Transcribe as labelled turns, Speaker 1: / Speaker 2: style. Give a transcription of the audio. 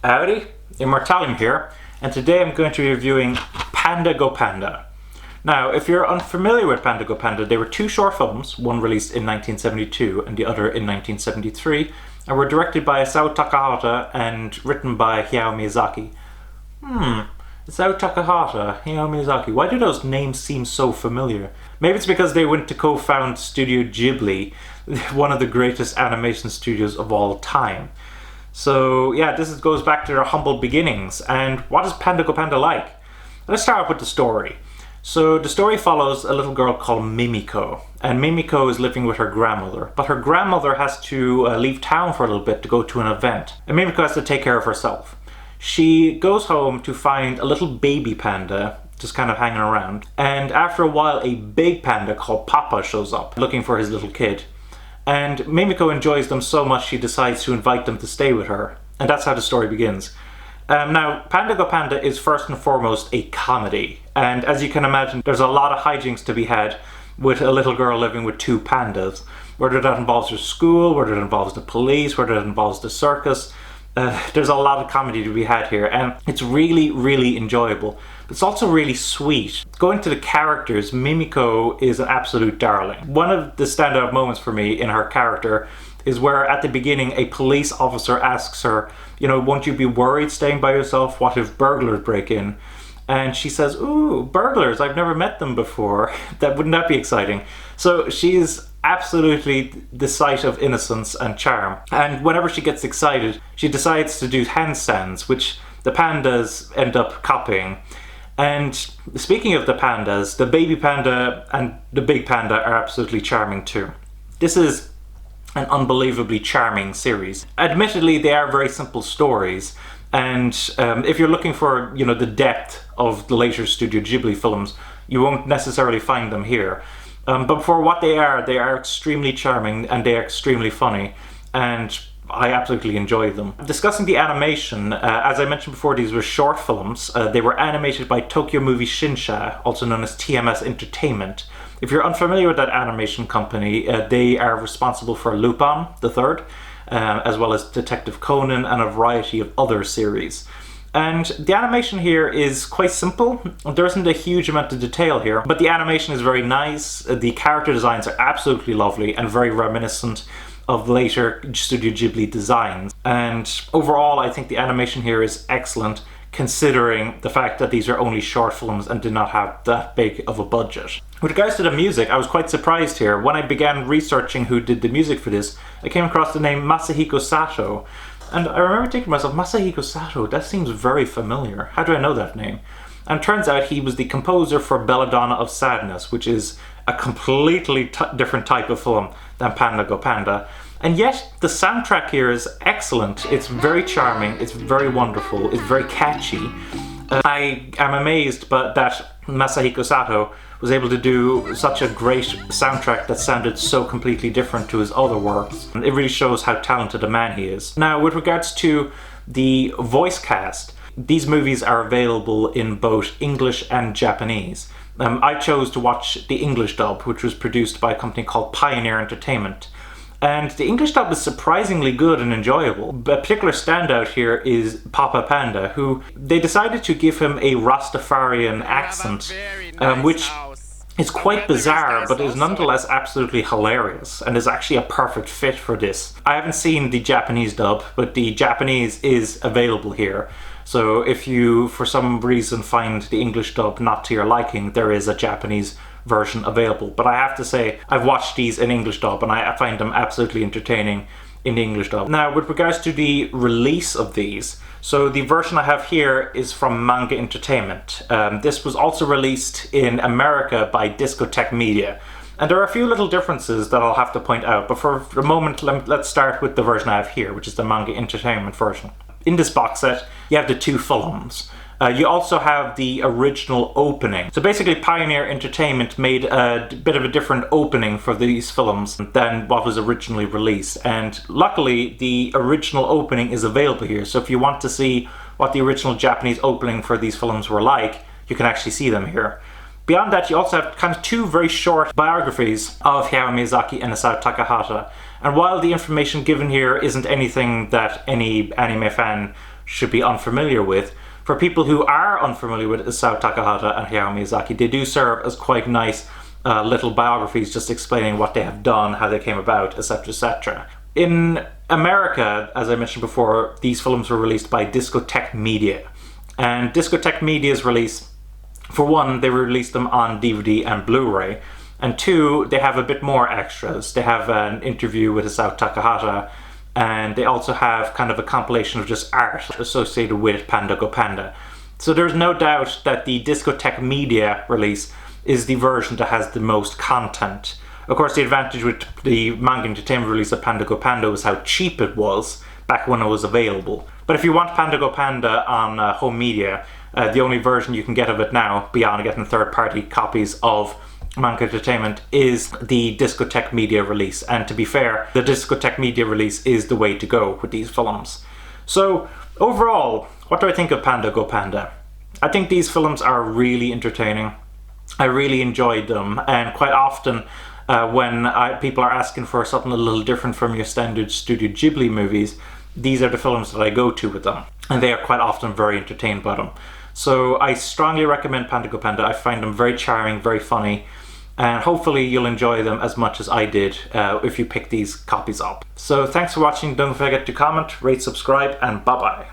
Speaker 1: Howdy, Immortalium here, and today I'm going to be reviewing Panda Go Panda. Now, if you're unfamiliar with Panda Go Panda, they were two short films, one released in 1972 and the other in 1973, and were directed by Isao Takahata and written by Hayao Miyazaki. Isao Takahata, Hayao Miyazaki, why do those names seem so familiar? Maybe it's because they went to co-found Studio Ghibli, one of the greatest animation studios of all time. So yeah, goes back to their humble beginnings. And what is Panda Go Panda like? Let's start off with the story. So the story follows a little girl called Mimiko, and Mimiko is living with her grandmother, but her grandmother has to leave town for a little bit to go to an event, and Mimiko has to take care of herself. She goes home to find a little baby panda just kind of hanging around, and after a while a big panda called Papa shows up looking for his little kid. And Mimiko enjoys them so much she decides to invite them to stay with her. And that's how the story begins. Now, Panda Go Panda is first and foremost a comedy. And as you can imagine, there's a lot of hijinks to be had with a little girl living with two pandas. Whether that involves her school, whether it involves the police, whether it involves the circus. There's a lot of comedy to be had here, and it's really, really enjoyable. But it's also really sweet. Going to the characters, Mimiko is an absolute darling. One of the standout moments for me in her character is where at the beginning a police officer asks her, won't you be worried staying by yourself? What if burglars break in? And she says, ooh, burglars, I've never met them before. Wouldn't that be exciting? So she's absolutely the sight of innocence and charm. And whenever she gets excited, she decides to do handstands, which the pandas end up copying. And speaking of the pandas, the baby panda and the big panda are absolutely charming too. This is an unbelievably charming series. Admittedly, they are very simple stories, and if you're looking for, the depth of the later Studio Ghibli films, you won't necessarily find them here. But for what they are extremely charming and they are extremely funny, and I absolutely enjoy them. Discussing the animation, as I mentioned before, these were short films. They were animated by Tokyo Movie Shinsha, also known as TMS Entertainment. If you're unfamiliar with that animation company, they are responsible for Lupin the Third, as well as Detective Conan and a variety of other series. And the animation here is quite simple. There isn't a huge amount of detail here, but the animation is very nice. The character designs are absolutely lovely and very reminiscent of later Studio Ghibli designs. And overall, I think the animation here is excellent, considering the fact that these are only short films and did not have that big of a budget. With regards to the music, I was quite surprised here. When I began researching who did the music for this, I came across the name Masahiko Sato. And I remember thinking to myself, Masahiko Sato, that seems very familiar. How do I know that name? And it turns out he was the composer for Belladonna of Sadness, which is a completely different type of film than Panda Go Panda. And yet, the soundtrack here is excellent. It's very charming, it's very wonderful, it's very catchy. I am amazed that Masahiko Sato was able to do such a great soundtrack that sounded so completely different to his other works. It really shows how talented a man he is. Now, with regards to the voice cast, these movies are available in both English and Japanese. I chose to watch the English dub, which was produced by a company called Pioneer Entertainment. And the English dub is surprisingly good and enjoyable. A particular standout here is Papa Panda, who they decided to give him a Rastafarian accent, which is quite bizarre, but is nonetheless absolutely hilarious, and is actually a perfect fit for this. I haven't seen the Japanese dub, but the Japanese is available here. So if you, for some reason, find the English dub not to your liking, there is a Japanese version available. But I have to say, I've watched these in English dub and I find them absolutely entertaining in the English dub. Now, with regards to the release of these, so the version I have here is from Manga Entertainment. This was also released in America by Discotek Media. And there are a few little differences that I'll have to point out, but for the moment, let's start with the version I have here, which is the Manga Entertainment version. In this box set, you have the two films. You also have the original opening. So basically Pioneer Entertainment made a bit of a different opening for these films than what was originally released. And luckily the original opening is available here. So if you want to see what the original Japanese opening for these films were like, you can actually see them here. Beyond that, you also have kind of two very short biographies of Hayao Miyazaki and Isao Takahata. And while the information given here isn't anything that any anime fan should be unfamiliar with, for people who are unfamiliar with Isao Takahata and Hayao Miyazaki, they do serve as quite nice little biographies just explaining what they have done, how they came about, etc, etc. In America, as I mentioned before, these films were released by Discotek Media. And Discotek Media's release, for one, they released them on DVD and Blu-ray, and two, they have a bit more extras. They have an interview with Isao Takahata, and they also have kind of a compilation of just art associated with Panda Go Panda. So there's no doubt that the Discotek Media release is the version that has the most content. Of course, the advantage with the Manga Entertainment release of Panda Go Panda was how cheap it was back when it was available. But if you want Panda Go Panda on home media, the only version you can get of it now, beyond getting third-party copies of Manga Entertainment, is the Discotek Media release. And to be fair, the Discotek Media release is the way to go with these films. So overall, what do I think of Panda Go Panda? I think these films are really entertaining. I really enjoyed them, and quite often when people are asking for something a little different from your standard Studio Ghibli movies, these are the films that I go to with them, and they are quite often very entertained by them. So I strongly recommend Panda Go Panda. I find them very charming, very funny, and hopefully you'll enjoy them as much as I did if you pick these copies up. So thanks for watching. Don't forget to comment, rate, subscribe, and bye bye.